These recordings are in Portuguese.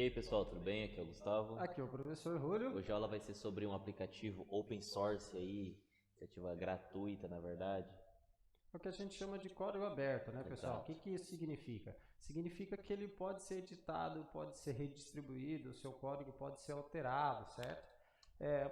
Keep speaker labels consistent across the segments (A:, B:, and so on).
A: aí pessoal, tudo bem? Aqui é o Gustavo.
B: Aqui é o professor Júlio.
A: Hoje a aula vai ser sobre um aplicativo open source aí, iniciativa gratuita na verdade.
B: É o que a gente chama de código aberto, né, pessoal? O
A: Exato.
B: que isso significa? Significa que ele pode ser editado, pode ser redistribuído, o seu código pode ser alterado, certo?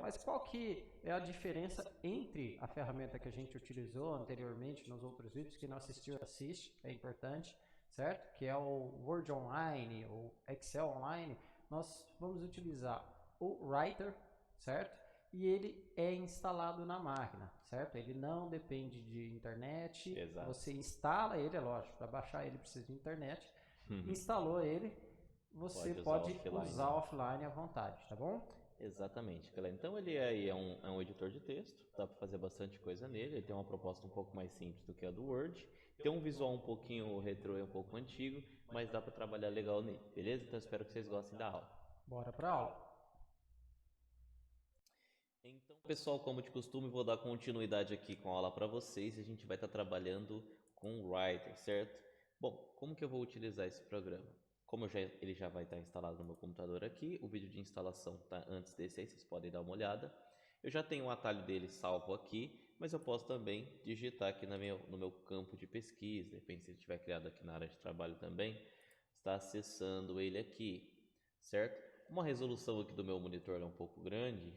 B: Mas qual que é a diferença entre a ferramenta que a gente utilizou anteriormente nos outros vídeos, que não assistiu, assiste, é importante, certo? Que é o Word Online, ou Excel Online. Nós vamos utilizar o Writer, certo? E ele é instalado na máquina, certo? Ele não depende de internet,
A: Exato.
B: você instala ele, é lógico, para baixar ele precisa de internet.
A: Uhum.
B: Instalou ele, você
A: Pode usar
B: pode
A: offline,
B: usar
A: né?
B: offline à vontade, tá bom?
A: Exatamente, galera. Então ele aí é um editor de texto, dá para fazer bastante coisa nele. Ele tem uma proposta um pouco mais simples do que a do Word. Tem um visual um pouquinho retrô e um pouco antigo, mas dá para trabalhar legal nele, beleza? Então espero que vocês gostem da aula.
B: Bora para aula.
A: Então, pessoal, como de costume, vou dar continuidade aqui com a aula para vocês e a gente vai estar trabalhando com o Writer, certo? Bom, como que eu vou utilizar esse programa? Como ele já vai estar instalado no meu computador aqui, o vídeo de instalação está antes desse aí, vocês podem dar uma olhada. Eu já tenho o atalho dele salvo aqui, mas eu posso também digitar aqui no meu campo de pesquisa, de repente se ele tiver criado aqui na área de trabalho também, está acessando ele aqui, certo? Uma resolução aqui do meu monitor é um pouco grande,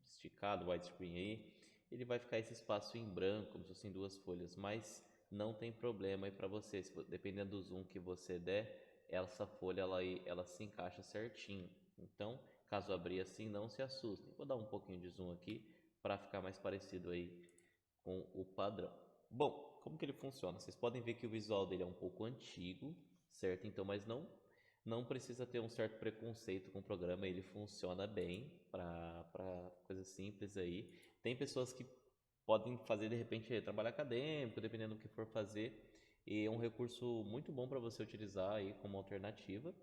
A: esticado, widescreen aí, ele vai ficar esse espaço em branco, como se fossem duas folhas, mas não tem problema aí para você, dependendo do zoom que você der, essa folha ela se encaixa certinho. Então, caso abrir assim, não se assustem. Vou dar um pouquinho de zoom aqui para ficar mais parecido aí com o padrão. Bom, como que ele funciona? Vocês podem ver que o visual dele é um pouco antigo, certo? Então, mas não precisa ter um certo preconceito com o programa, ele funciona bem para coisas simples aí. Tem pessoas que podem fazer de repente trabalho acadêmico, dependendo do que for fazer, e é um recurso muito bom para você utilizar aí como alternativa.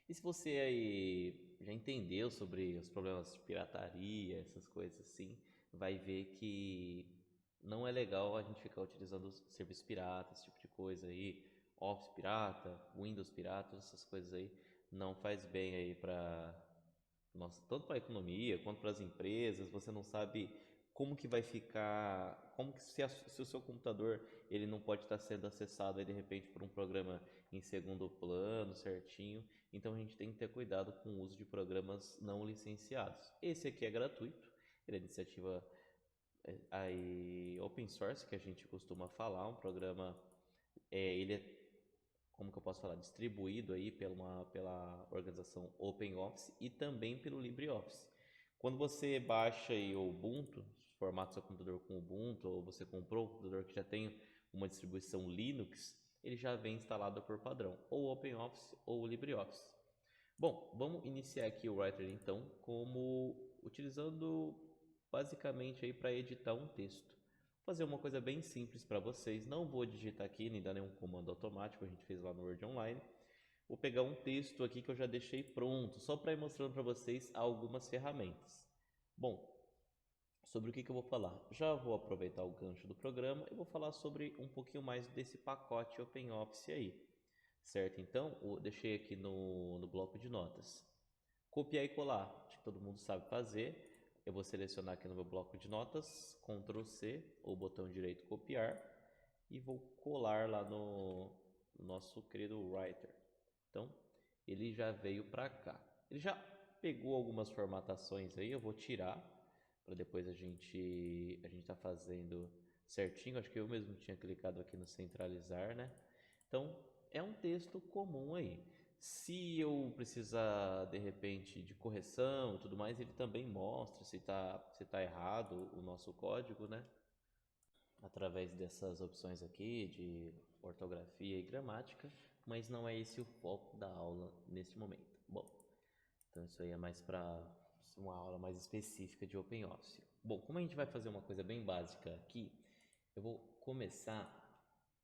A: E se você aí já entendeu sobre os problemas de pirataria, essas coisas assim, vai ver que não é legal a gente ficar utilizando serviços piratas, esse tipo de coisa aí, Office pirata, Windows pirata, essas coisas aí, não faz bem aí para nossa, tanto para a economia quanto para as empresas, você não sabe como que vai ficar, como que se o seu computador ele não pode estar sendo acessado aí de repente por um programa em segundo plano, certinho. Então a gente tem que ter cuidado com o uso de programas não licenciados. Esse aqui é gratuito, ele é iniciativa aí open source que a gente costuma falar, um programa ele é como que eu posso falar, distribuído aí pela organização OpenOffice e também pelo LibreOffice. Quando você baixa aí o Ubuntu, formata seu computador com Ubuntu, ou você comprou um computador que já tem uma distribuição Linux, ele já vem instalado por padrão, ou OpenOffice ou LibreOffice. Bom, vamos iniciar aqui o Writer então, como utilizando basicamente aí para editar um texto. Vou fazer uma coisa bem simples para vocês, não vou digitar aqui nem dar nenhum comando automático, a gente fez lá no Word Online. Vou pegar um texto aqui que eu já deixei pronto, só para ir mostrando para vocês algumas ferramentas. Bom, sobre o que eu vou falar? Já vou aproveitar o gancho do programa e vou falar sobre um pouquinho mais desse pacote OpenOffice aí, certo? Então, eu deixei aqui no bloco de notas. Copiar e colar, acho que todo mundo sabe fazer. Eu vou selecionar aqui no meu bloco de notas, Ctrl C, ou botão direito copiar, e vou colar lá no nosso querido Writer. Então, ele já veio para cá. Ele já pegou algumas formatações aí, eu vou tirar para depois a gente tá fazendo certinho. Acho que eu mesmo tinha clicado aqui no centralizar, né? Então, é um texto comum aí. Se eu precisar de repente de correção e tudo mais, ele também mostra se tá errado o nosso código, né? Através dessas opções aqui de ortografia e gramática, mas não é esse o foco da aula neste momento. Bom, então isso aí é mais para uma aula mais específica de OpenOffice. Bom, como a gente vai fazer uma coisa bem básica aqui, eu vou começar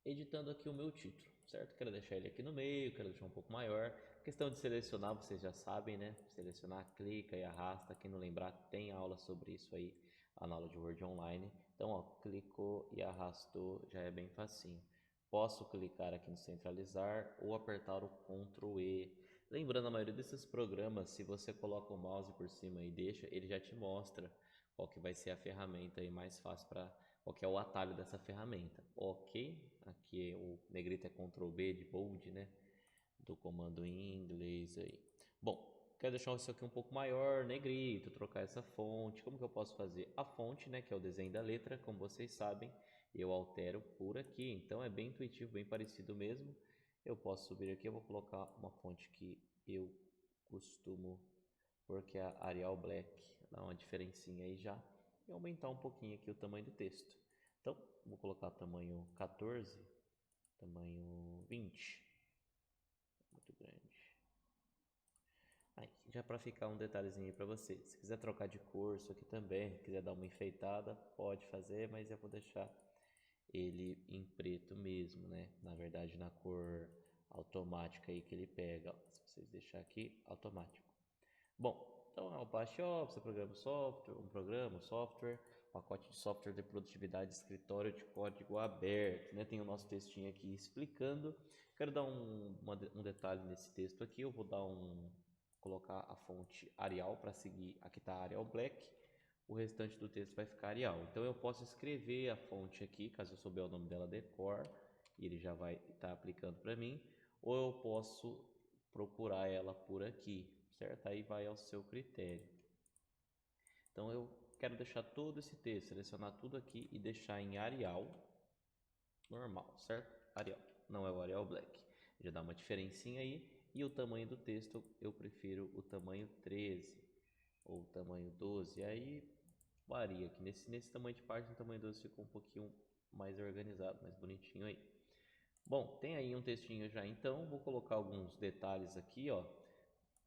A: editando aqui o meu título, certo? Quero deixar ele aqui no meio, quero deixar um pouco maior. Questão de selecionar, vocês já sabem, né? Selecionar, clica e arrasta. Quem não lembrar, tem aula sobre isso aí, na aula de Word Online. Então, ó, clicou e arrastou, já é bem facinho. Posso clicar aqui no centralizar ou apertar o Ctrl E Lembrando, a maioria desses programas, se você coloca o mouse por cima e deixa, ele já te mostra qual que vai ser a ferramenta aí mais fácil para qual que é o atalho dessa ferramenta. Ok, aqui o negrito é Ctrl B de bold, né? Do comando em inglês aí. Bom, quero deixar isso aqui um pouco maior, negrito, trocar essa fonte. Como que eu posso fazer? A fonte, né, que é o desenho da letra, como vocês sabem, eu altero por aqui. Então é bem intuitivo, bem parecido mesmo. Eu posso subir aqui, eu vou colocar uma fonte que eu costumo, porque é a Arial Black, dá uma diferencinha aí já, e aumentar um pouquinho aqui o tamanho do texto. Então, vou colocar tamanho 14, tamanho 20, muito grande. Aí, já para ficar um detalhezinho aí para você, se quiser trocar de cor, isso aqui também, quiser dar uma enfeitada, pode fazer, mas eu vou deixar ele em preto mesmo, né? Na verdade, na cor automática aí que ele pega, ó. Se vocês deixar aqui, automático. Bom, então é o Bash Office, um software, pacote de software de produtividade, escritório de código aberto, né? Tem o nosso textinho aqui explicando. Quero dar um detalhe nesse texto aqui, eu vou dar colocar a fonte Arial para seguir, aqui está Arial Black, o restante do texto vai ficar Arial. Então eu posso escrever a fonte aqui, caso eu souber o nome dela de cor, e ele já vai estar aplicando para mim, ou eu posso procurar ela por aqui, certo? Aí vai ao seu critério. Então eu quero deixar todo esse texto, selecionar tudo aqui e deixar em Arial normal, certo? Arial, não é o Arial Black. Já dá uma diferencinha aí. E o tamanho do texto eu prefiro o tamanho 13 ou o tamanho 12. Aí varia aqui. Nesse tamanho de página, o tamanho 12 ficou um pouquinho mais organizado, mais bonitinho aí. Bom, tem aí um textinho já, então vou colocar alguns detalhes aqui, ó.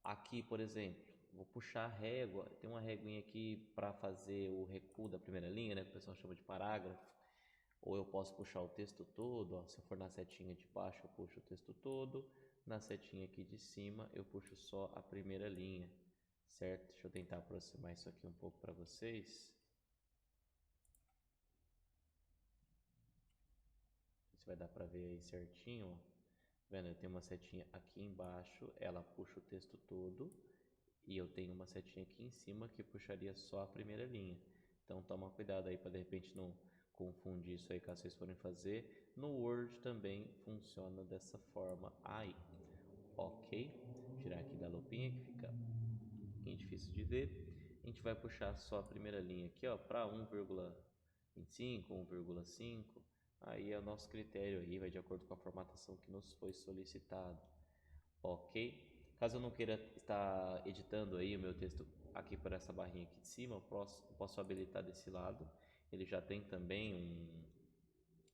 A: Aqui, por exemplo, vou puxar a régua. Tem uma réguinha aqui para fazer o recuo da primeira linha, né, que o pessoal chama de parágrafo. Ou eu posso puxar o texto todo, ó. Se eu for na setinha de baixo, eu puxo o texto todo. Na setinha aqui de cima, eu puxo só a primeira linha, certo? Deixa eu tentar aproximar isso aqui um pouco para vocês. Se vai dar para ver aí certinho, ó. Vendo, eu tenho uma setinha aqui embaixo, ela puxa o texto todo, e eu tenho uma setinha aqui em cima que puxaria só a primeira linha. Então toma cuidado aí para de repente não confundir isso aí caso vocês forem fazer. No Word também funciona dessa forma aí. Ok, tirar aqui da lupinha que fica um pouquinho difícil de ver. A gente vai puxar só a primeira linha aqui, ó, para 1,25, 1,5. Aí é o nosso critério aí, vai de acordo com a formatação que nos foi solicitado. Ok? Caso eu não queira estar editando aí o meu texto aqui por essa barrinha aqui de cima, eu posso habilitar desse lado. Ele já tem também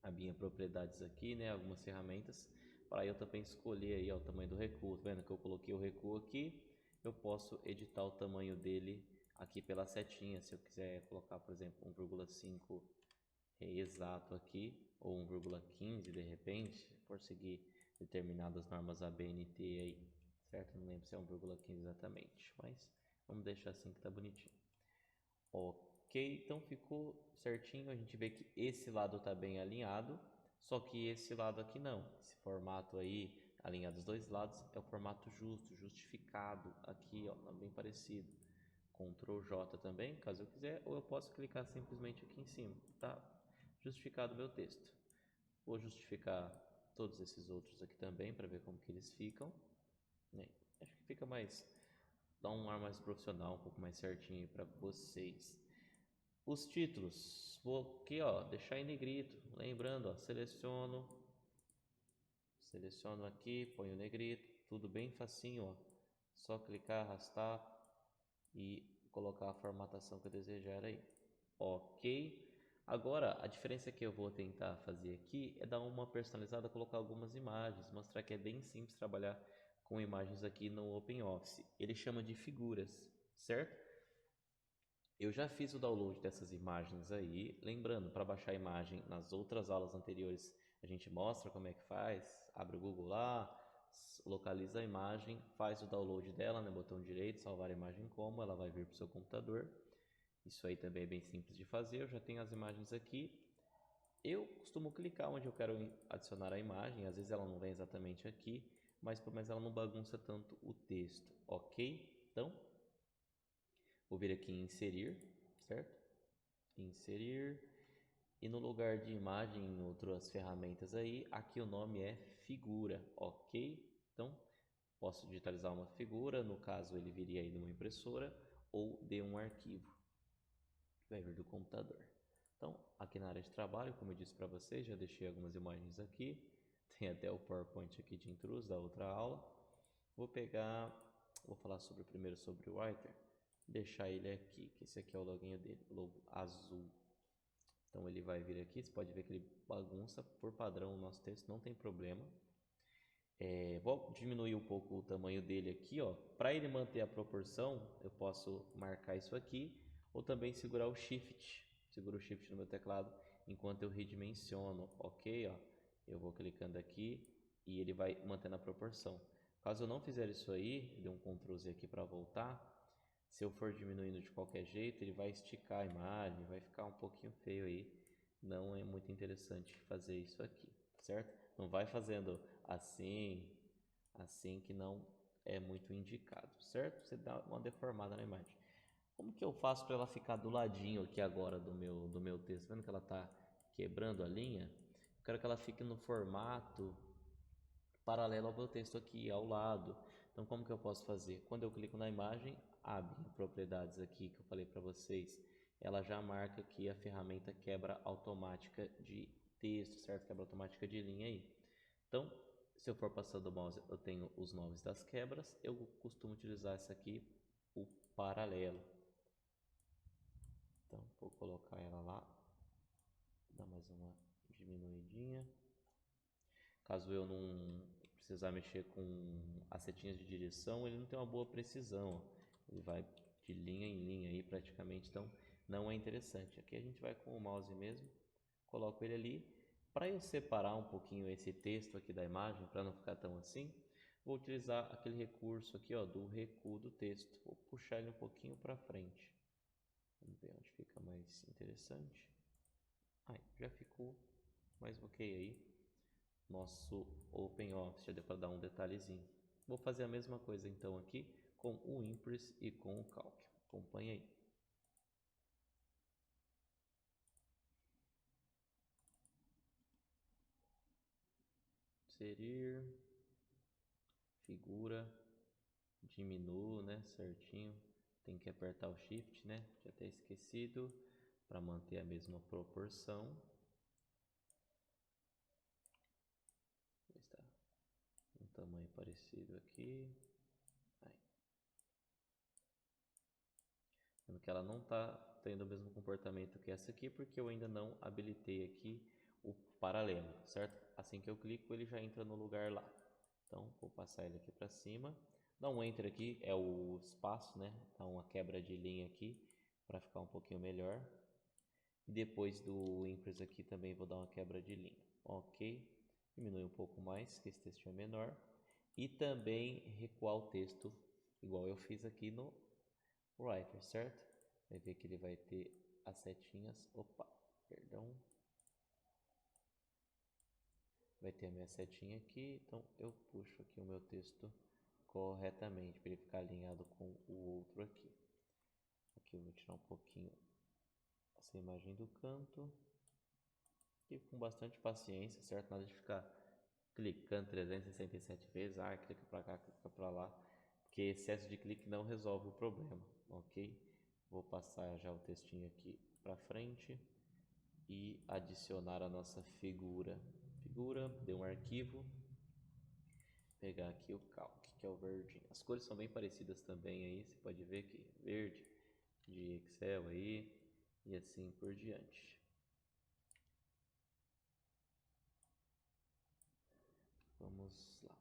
A: a minha propriedades aqui, né? Algumas ferramentas para eu também escolher aí ó, o tamanho do recuo. Tá vendo que eu coloquei o recuo aqui? Eu posso editar o tamanho dele aqui pela setinha. Se eu quiser colocar, por exemplo, 1,5 exato aqui, ou 1,15 de repente, por seguir determinadas normas ABNT aí, certo? Não lembro se é 1,15 exatamente, mas vamos deixar assim que tá bonitinho. Ok, então ficou certinho, a gente vê que esse lado tá bem alinhado, só que esse lado aqui não. Esse formato aí, alinhado dos dois lados, é o formato justo, justificado, aqui ó, tá bem parecido. Ctrl J também, caso eu quiser, ou eu posso clicar simplesmente aqui em cima, tá? Justificado meu texto. Vou justificar todos esses outros aqui também para ver como que eles ficam, né? Acho que fica mais, dá um ar mais profissional, um pouco mais certinho para vocês. Os títulos, vou aqui ó, deixar em negrito, lembrando ó, seleciono aqui, ponho negrito, tudo bem facinho ó, só clicar, arrastar e colocar a formatação que eu desejar aí. Ok. Agora, a diferença que eu vou tentar fazer aqui é dar uma personalizada, colocar algumas imagens, mostrar que é bem simples trabalhar com imagens aqui no OpenOffice. Ele chama de figuras, certo? Eu já fiz o download dessas imagens aí, lembrando, para baixar a imagem nas outras aulas anteriores, a gente mostra como é que faz, abre o Google lá, localiza a imagem, faz o download dela, né, botão direito, salvar a imagem como, ela vai vir para o seu computador. Isso aí também é bem simples de fazer, eu já tenho as imagens aqui. Eu costumo clicar onde eu quero adicionar a imagem, às vezes ela não vem exatamente aqui, mas ela não bagunça tanto o texto, ok? Então, vou vir aqui em inserir, certo? Inserir, e no lugar de imagem, em outras ferramentas aí, aqui o nome é figura, ok? Então, posso digitalizar uma figura, no caso ele viria aí de uma impressora ou de um arquivo, vai vir do computador. Então, aqui na área de trabalho, como eu disse para vocês, já deixei algumas imagens aqui, tem até o PowerPoint aqui de intruso da outra aula. Vou falar primeiro sobre o Writer, deixar ele aqui, que esse aqui é o loginho dele, logo azul. Então ele vai vir aqui, você pode ver que ele bagunça por padrão o nosso texto, não tem problema. Vou diminuir um pouco o tamanho dele aqui, ó. Para ele manter a proporção, eu posso marcar isso aqui, ou também segurar o Shift. Seguro o Shift no meu teclado enquanto eu redimensiono, ok? Ó. Eu vou clicando aqui e ele vai mantendo a proporção. Caso eu não fizer isso aí, dê um Ctrl Z aqui para voltar. Se eu for diminuindo de qualquer jeito, ele vai esticar a imagem, vai ficar um pouquinho feio aí. Não é muito interessante fazer isso aqui, certo? Não vai fazendo assim que não é muito indicado, certo? Você dá uma deformada na imagem. Como que eu faço para ela ficar do ladinho aqui agora do meu texto? Vendo que ela está quebrando a linha? Eu quero que ela fique no formato paralelo ao meu texto aqui ao lado. Então, como que eu posso fazer? Quando eu clico na imagem, abre propriedades aqui que eu falei para vocês. Ela já marca aqui a ferramenta quebra automática de texto, certo? Quebra automática de linha aí. Então, se eu for passando o mouse, eu tenho os nomes das quebras. Eu costumo utilizar essa aqui, o paralelo. Então, vou colocar ela lá. Dar mais uma diminuidinha. Caso eu não precisar mexer com as setinhas de direção, ele não tem uma boa precisão. Ele vai de linha em linha aí praticamente, então não é interessante. Aqui a gente vai com o mouse mesmo, coloco ele ali. Para eu separar um pouquinho esse texto aqui da imagem, para não ficar tão assim, vou utilizar aquele recurso aqui, ó, do recuo do texto. Vou puxar ele um pouquinho para frente. Vamos ver onde fica mais interessante. Já ficou mais ok aí. Nosso OpenOffice, já deu para dar um detalhezinho. Vou fazer a mesma coisa então aqui com o Impress e com o Calc. Acompanhe aí. Inserir, figura, diminuo, né, certinho. Tem que apertar o Shift, né, já até esquecido, para manter a mesma proporção. Está um tamanho parecido aqui. Vendo que ela não está tendo o mesmo comportamento que essa aqui, porque eu ainda não habilitei aqui o paralelo, certo? Assim que eu clico, ele já entra no lugar lá. Então, vou passar ele aqui para cima. Dá um Enter aqui, é o espaço, né? Dá uma quebra de linha aqui, para ficar um pouquinho melhor. E depois do Impress aqui também vou dar uma quebra de linha. Ok. Diminui um pouco mais, que esse texto é menor. E também recuar o texto, igual eu fiz aqui no Writer, certo? Vai ver que ele vai ter as setinhas. Opa, perdão. Vai ter a minha setinha aqui, então eu puxo aqui o meu texto corretamente para ele ficar alinhado com o outro aqui. Aqui eu vou tirar um pouquinho essa imagem do canto. E com bastante paciência, certo? Nada de ficar clicando 367 vezes, clica para cá, clica para lá, porque excesso de clique não resolve o problema, ok? Vou passar já o textinho aqui para frente e adicionar a nossa figura. Figura, dê um arquivo, pegar aqui o Calc, que é o verdinho. As cores são bem parecidas também aí, você pode ver que verde de Excel aí e assim por diante. Vamos lá.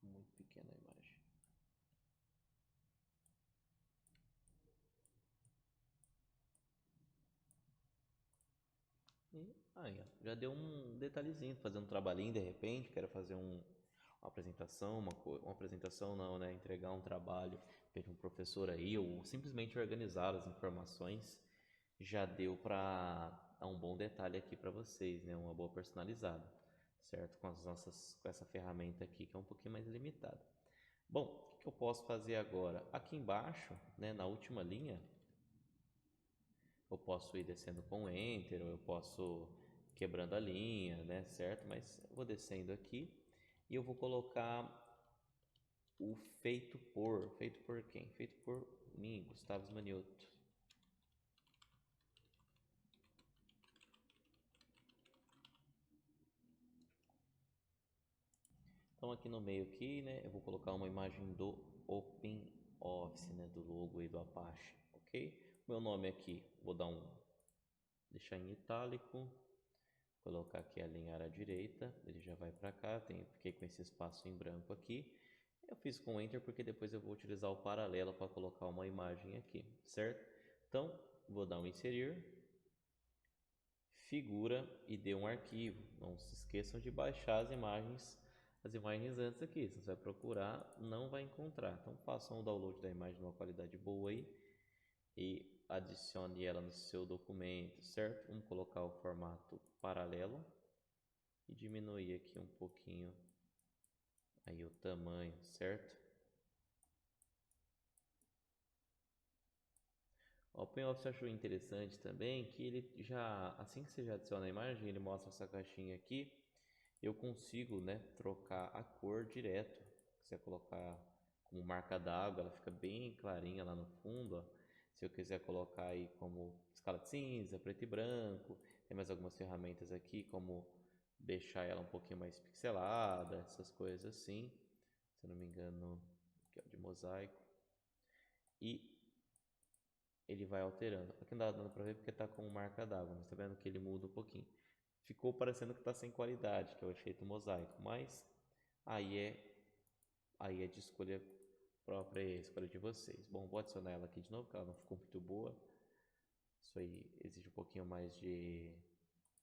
A: Muito pequena a imagem. E aí, ó, já deu um detalhezinho, fazendo um trabalhinho de repente, quero fazer uma apresentação, uma apresentação não, né? Entregar um trabalho para um professor aí, ou simplesmente organizar as informações, já deu para um bom detalhe aqui para vocês, né? Uma boa personalizada, certo? Com essa ferramenta aqui que é um pouquinho mais limitada. Bom, o que eu posso fazer agora? Aqui embaixo, né, na última linha, eu posso ir descendo com Enter, ou eu posso quebrando a linha, né, certo? Mas eu vou descendo aqui e eu vou colocar o feito por quem? Feito por mim, Gustavo Manioto. Então aqui no meio aqui, né, eu vou colocar uma imagem do OpenOffice, né, do logo aí do Apache, ok? Meu nome aqui, vou deixar em itálico, colocar aqui alinhar à direita, ele já vai para cá, fiquei com esse espaço em branco aqui. Eu fiz com Enter porque depois eu vou utilizar o paralelo para colocar uma imagem aqui, certo? Então, vou dar um inserir, figura e dê um arquivo. Não se esqueçam de baixar as imagens antes aqui. Se você vai procurar, não vai encontrar. Então, façam o download da imagem numa qualidade boa aí e adicione ela no seu documento, certo? Vamos colocar o formato paralelo e diminuir aqui um pouquinho aí o tamanho, certo? O OpenOffice achou interessante também que ele já, assim que você já adiciona a imagem, ele mostra essa caixinha aqui, eu consigo, né, trocar a cor direto. Se você colocar como marca d'água, ela fica bem clarinha lá no fundo, ó. Se eu quiser colocar aí como escala de cinza, preto e branco, tem mais algumas ferramentas aqui, como deixar ela um pouquinho mais pixelada, essas coisas assim. Se eu não me engano, aqui é de mosaico. E ele vai alterando. Aqui não dá dando para ver porque está com marca d'água, mas está vendo que ele muda um pouquinho. Ficou parecendo que está sem qualidade, que é o efeito mosaico, mas aí é de escolha própria, é a escolha de vocês. Bom, vou adicionar ela aqui de novo, porque ela não ficou muito boa. Isso aí exige um pouquinho mais de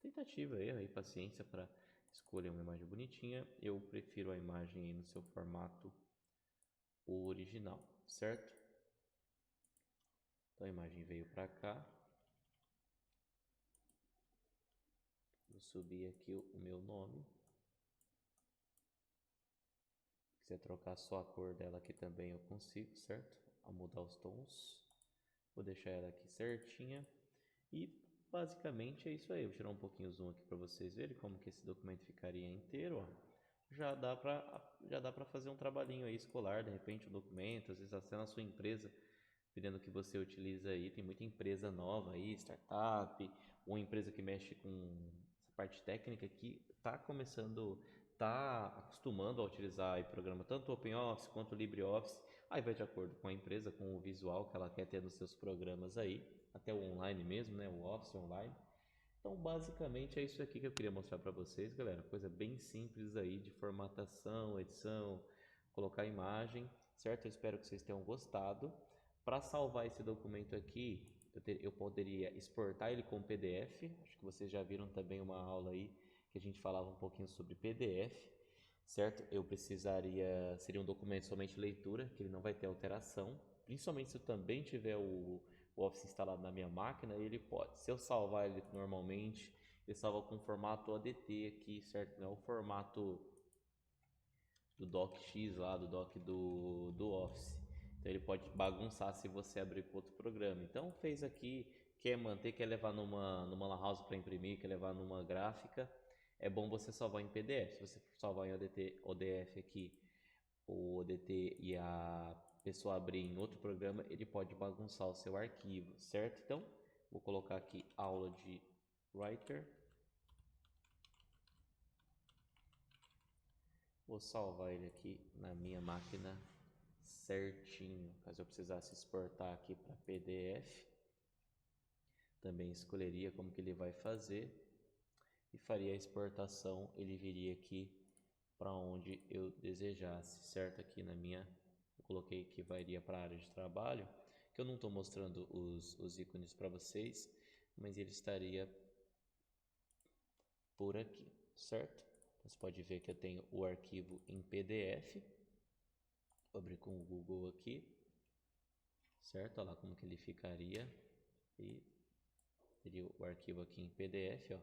A: tentativa, erro e paciência para escolher uma imagem bonitinha. Eu prefiro a imagem aí no seu formato original, certo? Então a imagem veio para cá. Vou subir aqui o meu nome. Se quiser trocar só a cor dela aqui também eu consigo, certo? Vou mudar os tons. Vou deixar ela aqui certinha. E basicamente é isso aí. Vou tirar um pouquinho o zoom aqui para vocês verem como que esse documento ficaria inteiro, ó. Já dá para fazer um trabalhinho aí escolar, de repente um documento, às vezes até na sua empresa, dependendo do que você utiliza aí, tem muita empresa nova aí, startup, ou empresa que mexe com essa parte técnica que está começando, está acostumando a utilizar aí programa tanto o OpenOffice quanto o LibreOffice, aí vai de acordo com a empresa, com o visual que ela quer ter nos seus programas aí, até o online mesmo, né, o Office online. Então, basicamente é isso aqui que eu queria mostrar para vocês, galera. Coisa bem simples aí de formatação, edição, colocar imagem, certo? Eu espero que vocês tenham gostado. Para salvar esse documento aqui, eu poderia exportar ele como PDF. Acho que vocês já viram também uma aula aí que a gente falava um pouquinho sobre PDF, certo? Seria um documento somente leitura, que ele não vai ter alteração. Principalmente se eu também tiver o Office instalado na minha máquina, ele pode. Se eu salvar ele normalmente, ele salva com formato ODT aqui, certo? Não é o formato do DocX lá, do doc do Office. Então ele pode bagunçar se você abrir com outro programa. Então fez aqui, quer manter, quer levar numa lan house para imprimir, quer levar numa gráfica, é bom você salvar em PDF. Se você salvar em ODF aqui, o ODT e a pessoa abrir em outro programa, ele pode bagunçar o seu arquivo, certo? Então, vou colocar aqui aula de Writer. Vou salvar ele aqui na minha máquina certinho, caso eu precisasse exportar aqui para PDF. Também escolheria como que ele vai fazer e faria a exportação, ele viria aqui para onde eu desejasse, certo? Aqui na minha, eu coloquei que iria para a área de trabalho, que eu não estou mostrando os ícones para vocês, mas ele estaria por aqui, certo? Você pode ver que eu tenho o arquivo em PDF, vou abrir com o Google aqui, certo? Olha lá como que ele ficaria e teria o arquivo aqui em PDF, ó,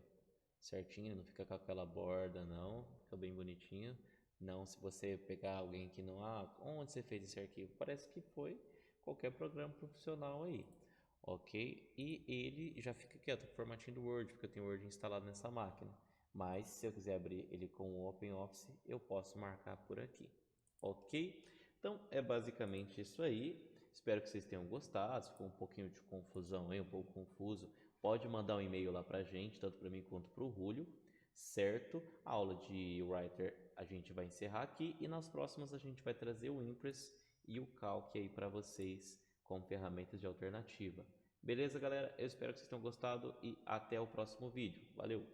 A: certinho, não fica com aquela borda não, fica bem bonitinho. Não, se você pegar alguém que não, onde você fez esse arquivo? Parece que foi qualquer programa profissional aí, ok? E ele já fica aqui, ó, tá formatinho do Word, porque eu tenho o Word instalado nessa máquina. Mas se eu quiser abrir ele com o OpenOffice, eu posso marcar por aqui, ok? Então é basicamente isso aí. Espero que vocês tenham gostado. Se ficou um pouquinho de confusão aí, um pouco confuso, pode mandar um e-mail lá pra gente, tanto para mim quanto para o Julio, certo? A aula de Writer a gente vai encerrar aqui e nas próximas a gente vai trazer o Impress e o Calc aí para vocês como ferramentas de alternativa. Beleza, galera? Eu espero que vocês tenham gostado e até o próximo vídeo. Valeu!